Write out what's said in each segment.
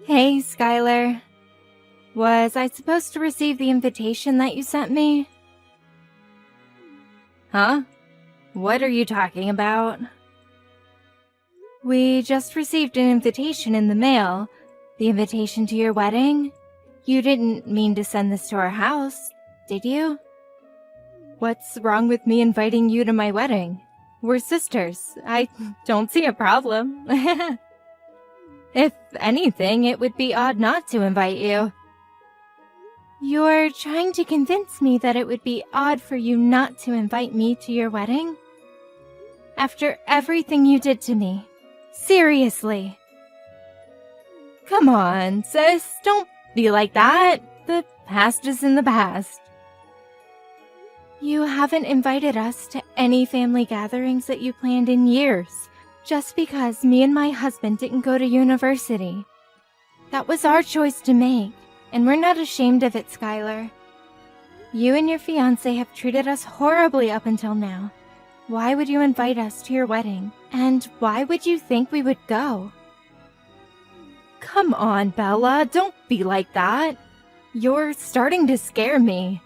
Hey, Skylar. Was I supposed to receive the invitation that you sent me? Huh? What are you talking about? We just received an invitation in the mail. The invitation to your wedding? You didn't mean to send this to our house, did you? What's wrong with me inviting you to my wedding? We're sisters. I don't see a problem. If anything, it would be odd not to invite you. You're trying to convince me that it would be odd for you not to invite me to your wedding? After everything you did to me. Seriously. Come on, sis. Don't be like that. The past is in the past. You haven't invited us to any family gatherings that you planned in years, just because me and my husband didn't go to university. That was our choice to make, and we're not ashamed of it, Skylar. You and your fiancé have treated us horribly up until now. Why would you invite us to your wedding? And why would you think we would go? Come on, Bella, don't be like that. You're starting to scare me.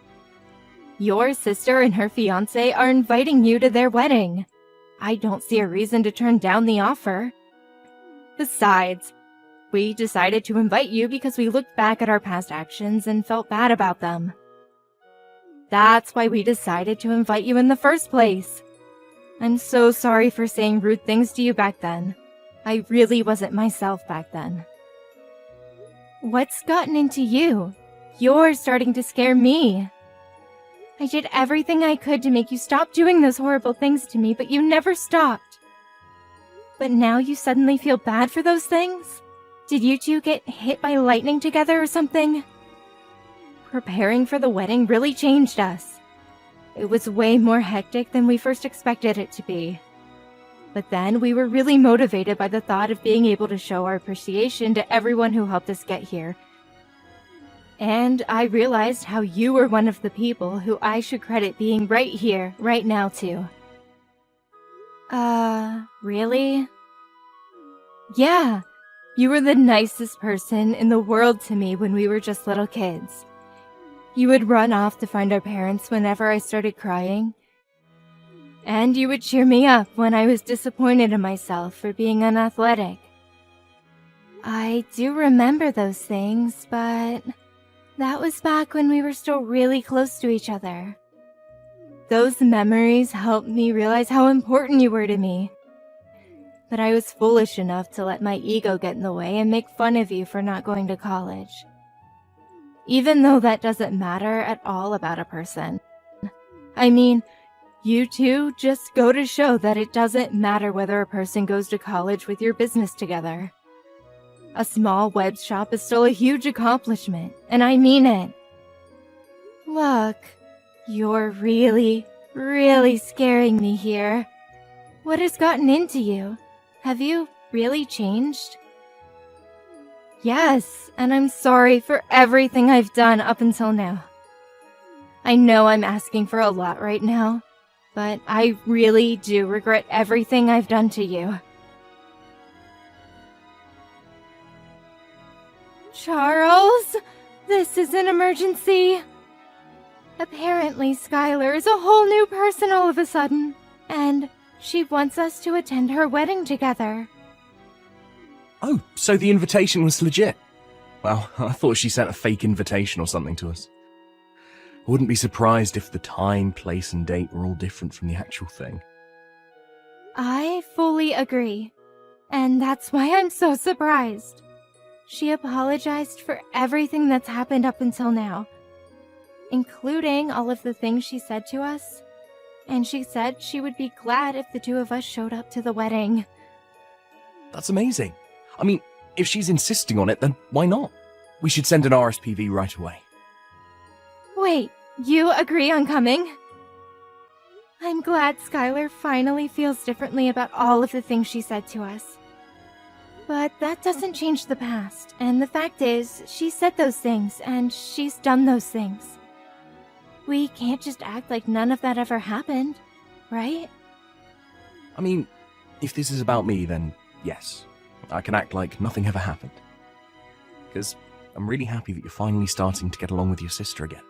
Your sister and her fiancé are inviting you to their wedding. I don't see a reason to turn down the offer. Besides, we decided to invite you because we looked back at our past actions and felt bad about them. That's why we decided to invite you in the first place. I'm so sorry for saying rude things to you back then. I really wasn't myself back then. What's gotten into you? You're starting to scare me. I did everything I could to make you stop doing those horrible things to me, but you never stopped. But now you suddenly feel bad for those things? Did you two get hit by lightning together or something? Preparing for the wedding really changed us. It was way more hectic than we first expected it to be. But then we were really motivated by the thought of being able to show our appreciation to everyone who helped us get here. And I realized how you were one of the people who I should credit being right here, right now too. Really? Yeah, you were the nicest person in the world to me when we were just little kids. You would run off to find our parents whenever I started crying. And you would cheer me up when I was disappointed in myself for being unathletic. I do remember those things, but that was back when we were still really close to each other. Those memories helped me realize how important you were to me. But I was foolish enough to let my ego get in the way and make fun of you for not going to college. Even though that doesn't matter at all about a person. I mean, you two just go to show that it doesn't matter whether a person goes to college with your business together. A small web shop is still a huge accomplishment, and I mean it. Look, you're really, really scaring me here. What has gotten into you? Have you really changed? Yes, and I'm sorry for everything I've done up until now. I know I'm asking for a lot right now, but I really do regret everything I've done to you. Charles, this is an emergency. Apparently, Skylar is a whole new person all of a sudden, and she wants us to attend her wedding together. Oh, so the invitation was legit. Well, I thought she sent a fake invitation or something to us. I wouldn't be surprised if the time, place, and date were all different from the actual thing. I fully agree, and that's why I'm so surprised. She apologized for everything that's happened up until now, including all of the things she said to us, and she said she would be glad if the two of us showed up to the wedding. That's amazing. I mean, if she's insisting on it, then why not? We should send an RSPV right away. Wait, you agree on coming? I'm glad Skylar finally feels differently about all of the things she said to us. But that doesn't change the past, and the fact is, she said those things, and she's done those things. We can't just act like none of that ever happened, right? I mean, if this is about me, then yes. I can act like nothing ever happened. because I'm really happy that you're finally starting to get along with your sister again.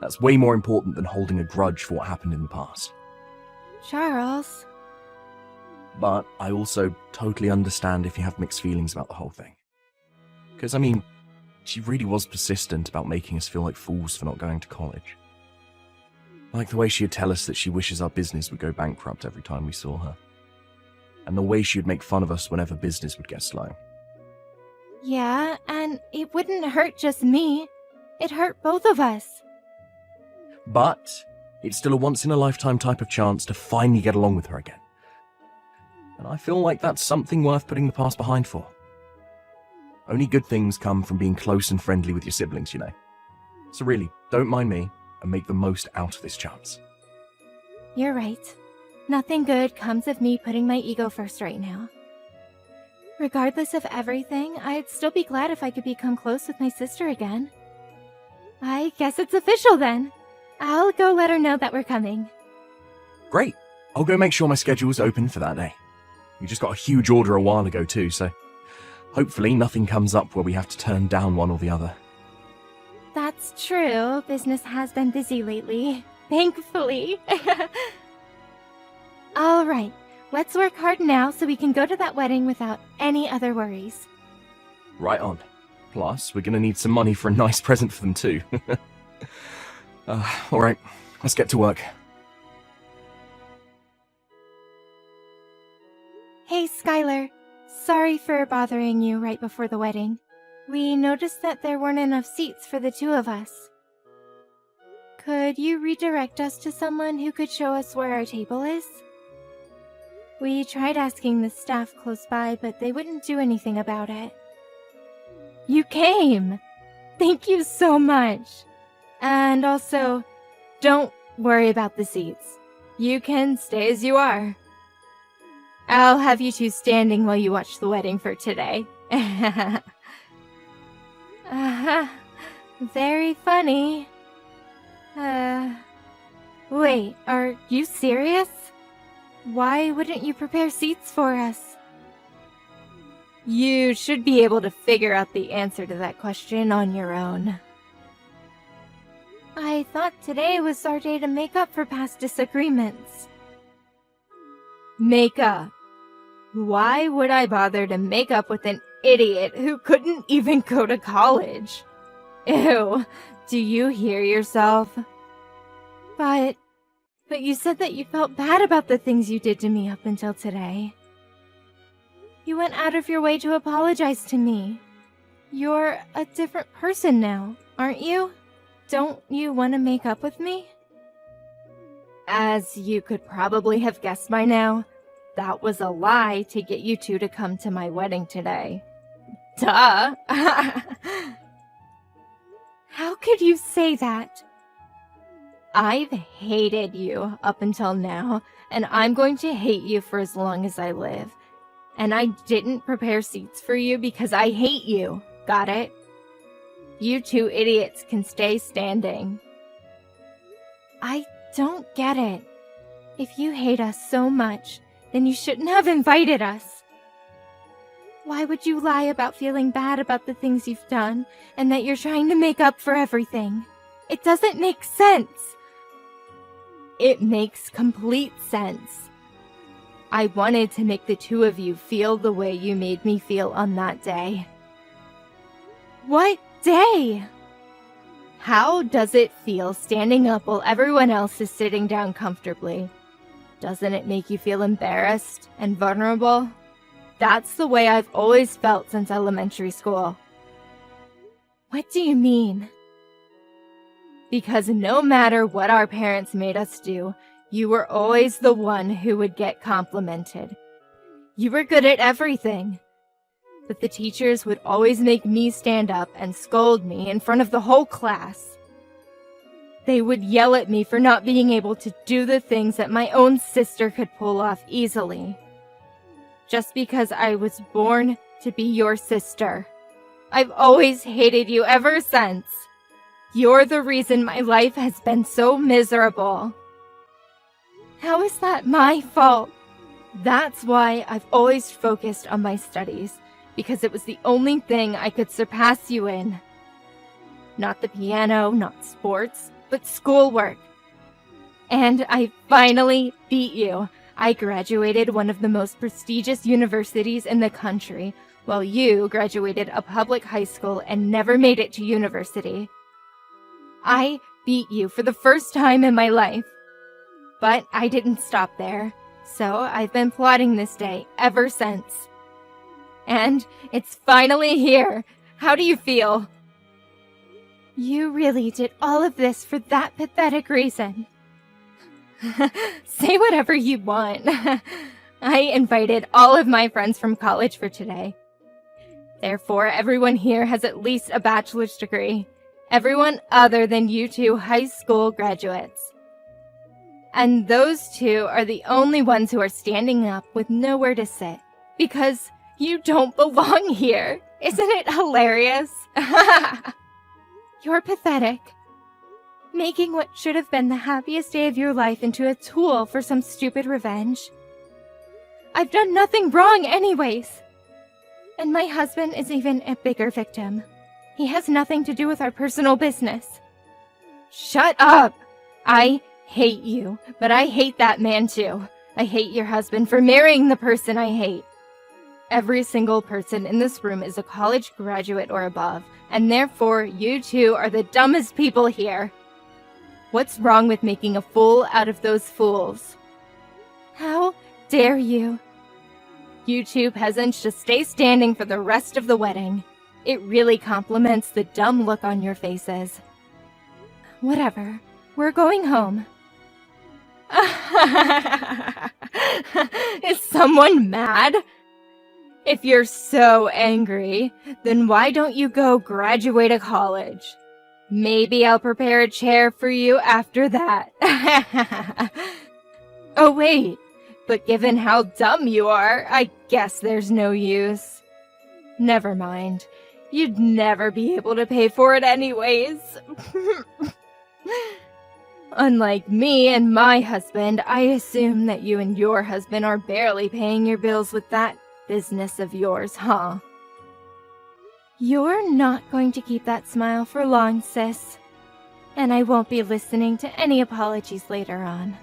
That's way more important than holding a grudge for what happened in the past. Charles. But I also totally understand if you have mixed feelings about the whole thing. Because, I mean, she really was persistent about making us feel like fools for not going to college. Like the way she'd tell us that she wishes our business would go bankrupt every time we saw her. And the way she'd make fun of us whenever business would get slow. Yeah, and it wouldn't hurt just me. It hurt both of us. But it's still a once-in-a-lifetime type of chance to finally get along with her again. And I feel like that's something worth putting the past behind for. Only good things come from being close and friendly with your siblings, you know. So really, don't mind me, and make the most out of this chance. You're right. Nothing good comes of me putting my ego first right now. Regardless of everything, I'd still be glad if I could become close with my sister again. I guess it's official then. I'll go let her know that we're coming. Great. I'll go make sure my schedule's open for that day. We just got a huge order a while ago too, so hopefully nothing comes up where we have to turn down one or the other. That's true. Business has been busy lately. Thankfully. All right. Let's work hard now so we can go to that wedding without any other worries. Right on. Plus, we're gonna need some money for a nice present for them too. Alright, let's get to work. Hey, Skylar. Sorry for bothering you right before the wedding. We noticed that there weren't enough seats for the two of us. Could you redirect us to someone who could show us where our table is? We tried asking the staff close by, but they wouldn't do anything about it. You came! Thank you so much! And also, don't worry about the seats. You can stay as you are. I'll have you two standing while you watch the wedding for today. Very funny. Wait, are you serious? Why wouldn't you prepare seats for us? You should be able to figure out the answer to that question on your own. I thought today was our day to make up for past disagreements. Make up? Why would I bother to make up with an idiot who couldn't even go to college? Ew, do you hear yourself? But you said that you felt bad about the things you did to me up until today. You went out of your way to apologize to me. You're a different person now, aren't you? Don't you want to make up with me? As you could probably have guessed by now, that was a lie to get you two to come to my wedding today. Duh! How could you say that? I've hated you up until now, and I'm going to hate you for as long as I live. And I didn't prepare seats for you because I hate you. Got it? You two idiots can stay standing. I don't get it. If you hate us so much, then you shouldn't have invited us. Why would you lie about feeling bad about the things you've done, and that you're trying to make up for everything? It doesn't make sense. It makes complete sense. I wanted to make the two of you feel the way you made me feel on that day. What day? How does it feel standing up while everyone else is sitting down comfortably? Doesn't it make you feel embarrassed and vulnerable? That's the way I've always felt since elementary school. What do you mean? Because no matter what our parents made us do, you were always the one who would get complimented. You were good at everything. But the teachers would always make me stand up and scold me in front of the whole class. They would yell at me for not being able to do the things that my own sister could pull off easily. Just because I was born to be your sister. I've always hated you ever since. You're the reason my life has been so miserable. How is that my fault? That's why I've always focused on my studies because it was the only thing I could surpass you in. Not the piano, not sports, but schoolwork. And I finally beat you. I graduated one of the most prestigious universities in the country, while you graduated a public high school and never made it to university. I beat you for the first time in my life. But I didn't stop there, so I've been plotting this day ever since. And it's finally here. How do you feel? You really did all of this for that pathetic reason. Say whatever you want. I invited all of my friends from college for today. Therefore, everyone here has at least a bachelor's degree. Everyone other than you two high school graduates. And those two are the only ones who are standing up with nowhere to sit. Because you don't belong here. Isn't it hilarious? You're pathetic. Making what should have been the happiest day of your life into a tool for some stupid revenge. I've done nothing wrong anyways. And my husband is even a bigger victim. He has nothing to do with our personal business. Shut up! I hate you, but I hate that man too. I hate your husband for marrying the person I hate. Every single person in this room is a college graduate or above, and therefore you two are the dumbest people here. What's wrong with making a fool out of those fools? How dare you? You two peasants just stay standing for the rest of the wedding. It really compliments the dumb look on your faces. Whatever. We're going home. Is someone mad? If you're so angry, then why don't you go graduate a college? Maybe I'll prepare a chair for you after that. Oh wait, but given how dumb you are, I guess there's no use. Never mind. You'd never be able to pay for it anyways. Unlike me and my husband, I assume that you and your husband are barely paying your bills with that business of yours, huh? You're not going to keep that smile for long, sis. And I won't be listening to any apologies later on.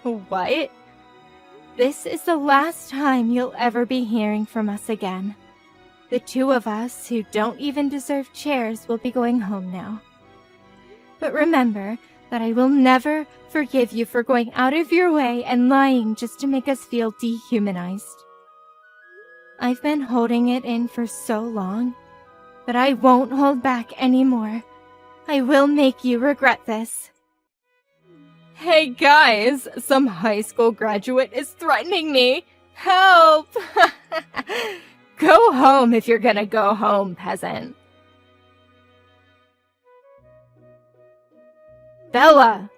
What? This is the last time you'll ever be hearing from us again. The two of us who don't even deserve chairs will be going home now. But remember that I will never forgive you for going out of your way and lying just to make us feel dehumanized. I've been holding it in for so long, but I won't hold back anymore. I will make you regret this. Hey guys, some high school graduate is threatening me. Help! Go home if you're gonna go home, peasant. Bella!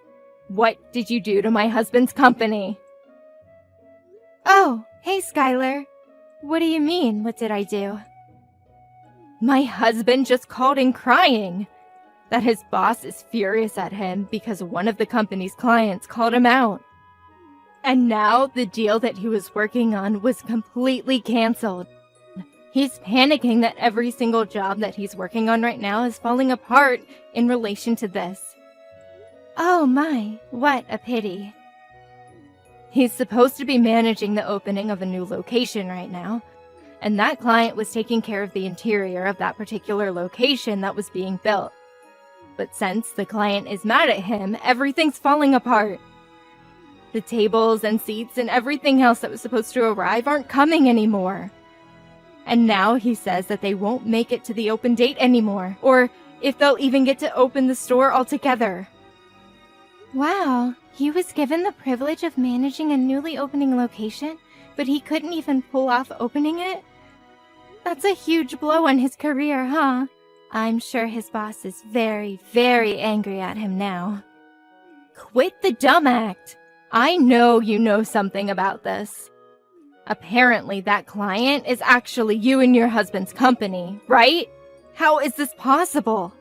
What did you do to my husband's company? Oh, hey Skylar. What do you mean, what did I do? My husband just called in crying that his boss is furious at him because one of the company's clients called him out. And now the deal that he was working on was completely canceled. He's panicking that every single job that he's working on right now is falling apart in relation to this. Oh my, what a pity. He's supposed to be managing the opening of a new location right now, and that client was taking care of the interior of that particular location that was being built. But since the client is mad at him, everything's falling apart. The tables and seats and everything else that was supposed to arrive aren't coming anymore. And now he says that they won't make it to the open date anymore, or if they'll even get to open the store altogether. Wow, he was given the privilege of managing a newly opening location, but he couldn't even pull off opening it? That's a huge blow on his career, huh? I'm sure his boss is very, very angry at him now. Quit the dumb act! I know you know something about this. Apparently that client is actually you and your husband's company, right? How is this possible?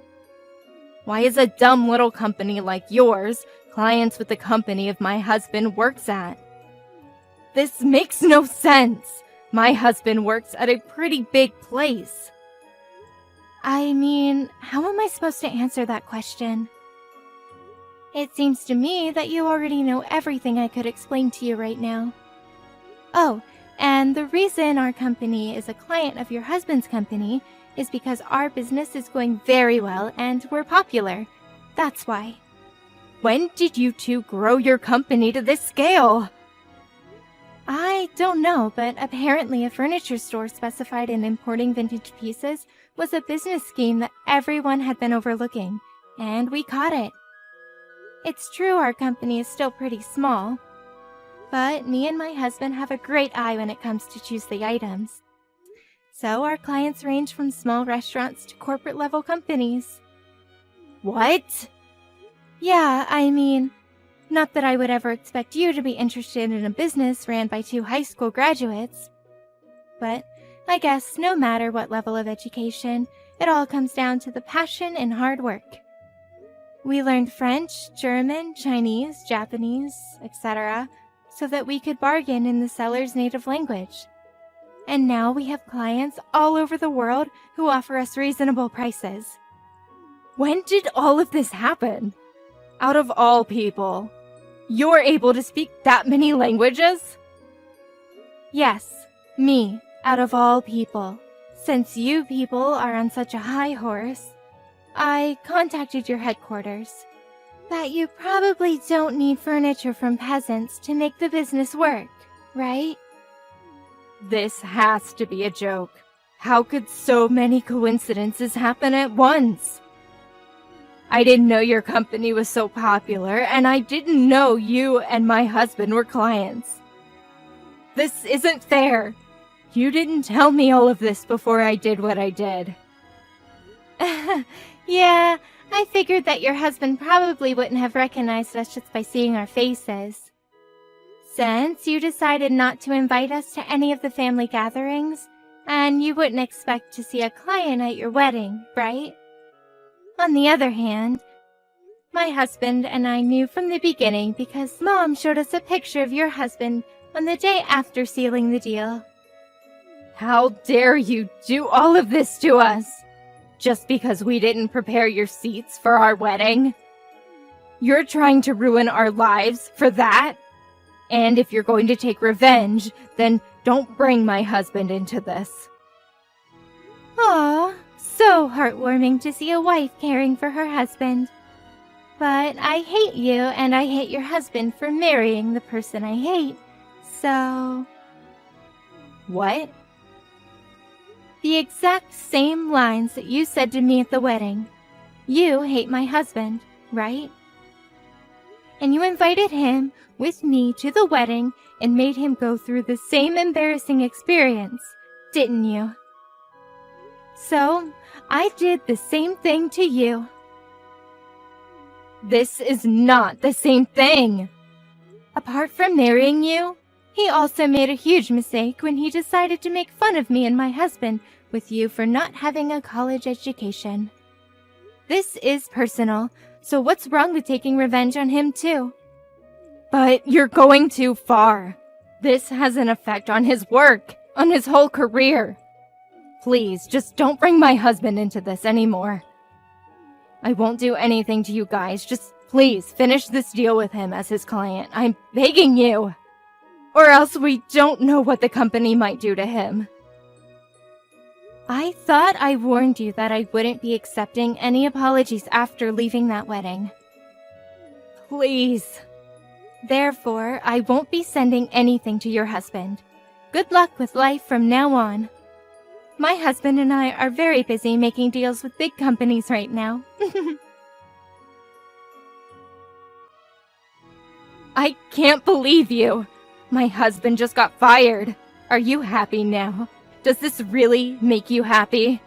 Why is a dumb little company like yours clients with the company of my husband works at? This makes no sense. My husband works at a pretty big place. I mean, how am I supposed to answer that question? It seems to me that you already know everything I could explain to you right now. Oh, and the reason our company is a client of your husband's company is because our business is going very well and we're popular. That's why. When did you two grow your company to this scale? I don't know, but apparently a furniture store specified in importing vintage pieces was a business scheme that everyone had been overlooking, and we caught it. It's true our company is still pretty small, but me and my husband have a great eye when it comes to choose the items. So our clients range from small restaurants to corporate-level companies. What? Yeah, I mean, not that I would ever expect you to be interested in a business ran by 2 high school graduates. But I guess no matter what level of education, it all comes down to the passion and hard work. We learned French, German, Chinese, Japanese, etc., so that we could bargain in the seller's native language. And now we have clients all over the world who offer us reasonable prices. When did all of this happen? Out of all people, you're able to speak that many languages? Yes, me, out of all people. Since you people are on such a high horse, I contacted your headquarters. That you probably don't need furniture from peasants to make the business work, right? This has to be a joke. How could so many coincidences happen at once? I didn't know your company was so popular, and I didn't know you and my husband were clients. This isn't fair. You didn't tell me all of this before I did what I did. Yeah, I figured that your husband probably wouldn't have recognized us just by seeing our faces. Since you decided not to invite us to any of the family gatherings, and you wouldn't expect to see a client at your wedding, right? On the other hand, my husband and I knew from the beginning because Mom showed us a picture of your husband on the day after sealing the deal. How dare you do all of this to us? Just because we didn't prepare your seats for our wedding? You're trying to ruin our lives for that? And if you're going to take revenge, then don't bring my husband into this. Aw, so heartwarming to see a wife caring for her husband. But I hate you and I hate your husband for marrying the person I hate, so... What? The exact same lines that you said to me at the wedding. You hate my husband, right? And you invited him with me to the wedding and made him go through the same embarrassing experience, didn't you? So, I did the same thing to you. This is not the same thing. Apart from marrying you, he also made a huge mistake when he decided to make fun of me and my husband with you for not having a college education. This is personal, so what's wrong with taking revenge on him too? But you're going too far. This has an effect on his work, on his whole career. Please, just don't bring my husband into this anymore. I won't do anything to you guys, just please finish this deal with him as his client. I'm begging you. Or else we don't know what the company might do to him. I thought I warned you that I wouldn't be accepting any apologies after leaving that wedding. Please. Therefore, I won't be sending anything to your husband. Good luck with life from now on. My husband and I are very busy making deals with big companies right now. I can't believe you! My husband just got fired. Are you happy now? Does this really make you happy?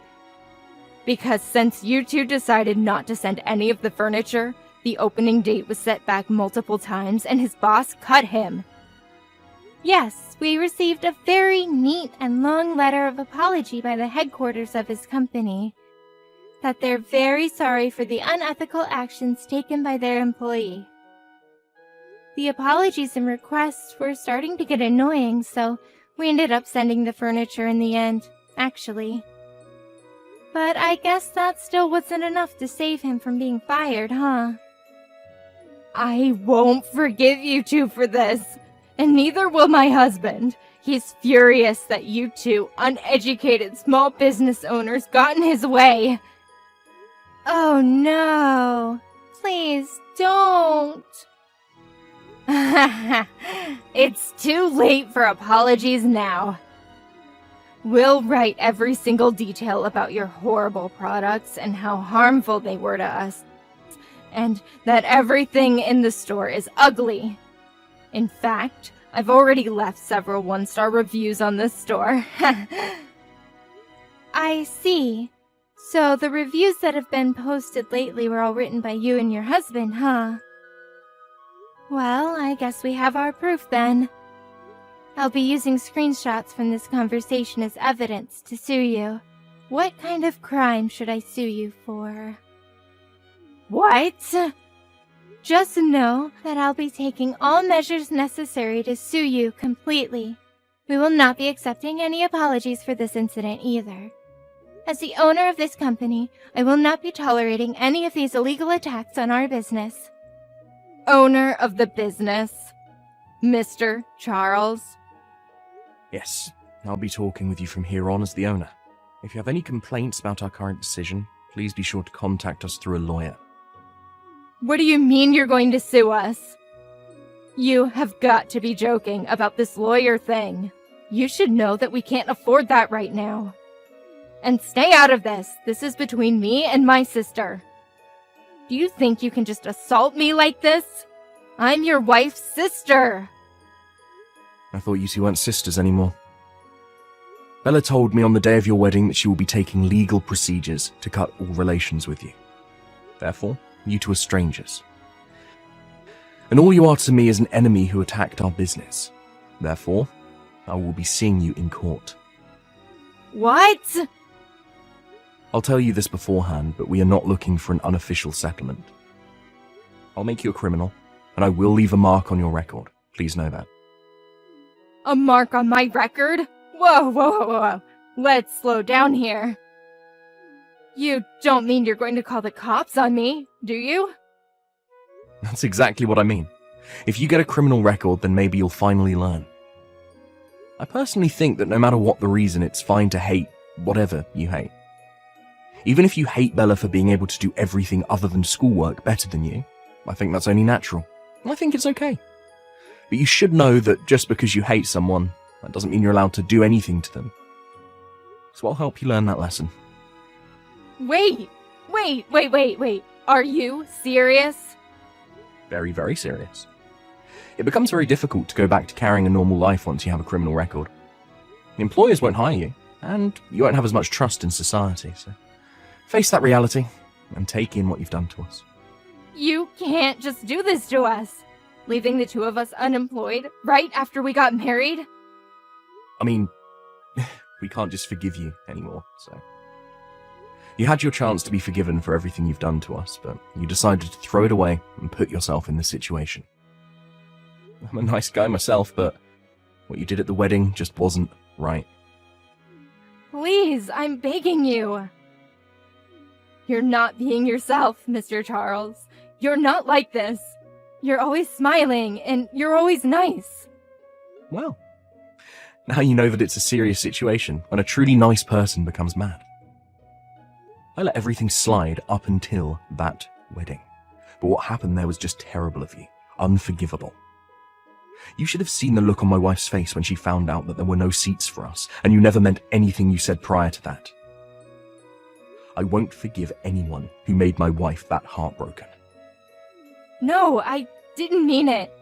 Because since you two decided not to send any of the furniture, the opening date was set back multiple times and his boss cut him. Yes, we received a very neat and long letter of apology by the headquarters of his company. That they're very sorry for the unethical actions taken by their employee. The apologies and requests were starting to get annoying, so We ended up sending the furniture in the end, actually. But I guess that still wasn't enough to save him from being fired, huh? I won't forgive you two for this, and neither will my husband. He's furious that you two uneducated small business owners got in his way. Oh no, please don't. It's too late for apologies now. We'll write every single detail about your horrible products and how harmful they were to us, and that everything in the store is ugly. In fact, I've already left several one-star reviews on this store. I see. So the reviews that have been posted lately were all written by you and your husband, huh? Well, I guess we have our proof then. I'll be using screenshots from this conversation as evidence to sue you. What kind of crime should I sue you for? What? Just know that I'll be taking all measures necessary to sue you completely. We will not be accepting any apologies for this incident either. As the owner of this company, I will not be tolerating any of these illegal attacks on our business. Owner of the business? Mr. Charles? Yes, I'll be talking with you from here on as the owner. If you have any complaints about our current decision, please be sure to contact us through a lawyer. What do you mean you're going to sue us? You have got to be joking about this lawyer thing. You should know that we can't afford that right now. And stay out of this. This is between me and my sister. Do you think you can just assault me like this? I'm your wife's sister. I thought you two weren't sisters anymore. Bella told me on the day of your wedding that she will be taking legal procedures to cut all relations with you. Therefore, you two are strangers. And all you are to me is an enemy who attacked our business. Therefore, I will be seeing you in court. What? I'll tell you this beforehand, but we are not looking for an unofficial settlement. I'll make you a criminal, and I will leave a mark on your record. Please know that. A mark on my record? Whoa. Let's slow down here. You don't mean you're going to call the cops on me, do you? That's exactly what I mean. If you get a criminal record, then maybe you'll finally learn. I personally think that no matter what the reason, it's fine to hate whatever you hate. Even if you hate Bella for being able to do everything other than schoolwork better than you, I think that's only natural. I think it's okay. But you should know that just because you hate someone, that doesn't mean you're allowed to do anything to them. So I'll help you learn that lesson. Wait. Are you serious? Very, very serious. It becomes very difficult to go back to carrying a normal life once you have a criminal record. The employers won't hire you, and you won't have as much trust in society, so face that reality and take in what you've done to us. You can't just do this to us, leaving the two of us unemployed right after we got married. I mean, we can't just forgive you anymore, so. You had your chance to be forgiven for everything you've done to us, but you decided to throw it away and put yourself in this situation. I'm a nice guy myself, but what you did at the wedding just wasn't right. Please, I'm begging you. You're not being yourself, Mr. Charles. You're not like this. You're always smiling, and you're always nice. Well, now you know that it's a serious situation when a truly nice person becomes mad. I let everything slide up until that wedding. But what happened there was just terrible of you. Unforgivable. You should have seen the look on my wife's face when she found out that there were no seats for us, and you never meant anything you said prior to that. I won't forgive anyone who made my wife that heartbroken. No, I didn't mean it.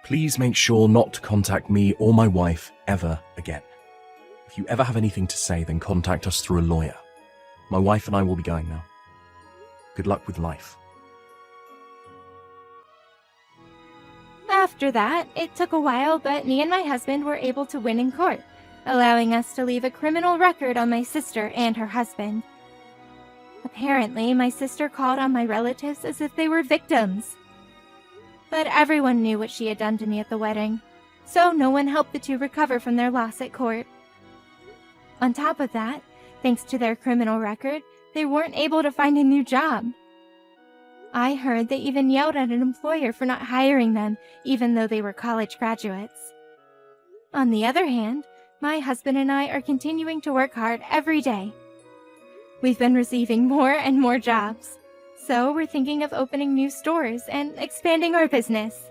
Please make sure not to contact me or my wife ever again. If you ever have anything to say, then contact us through a lawyer. My wife and I will be going now. Good luck with life. After that, it took a while, but me and my husband were able to win in court, allowing us to leave a criminal record on my sister and her husband. Apparently, my sister called on my relatives as if they were victims. But everyone knew what she had done to me at the wedding, so no one helped the two recover from their loss at court. On top of that, thanks to their criminal record, they weren't able to find a new job. I heard they even yelled at an employer for not hiring them, even though they were college graduates. On the other hand, my husband and I are continuing to work hard every day. We've been receiving more and more jobs, so we're thinking of opening new stores and expanding our business.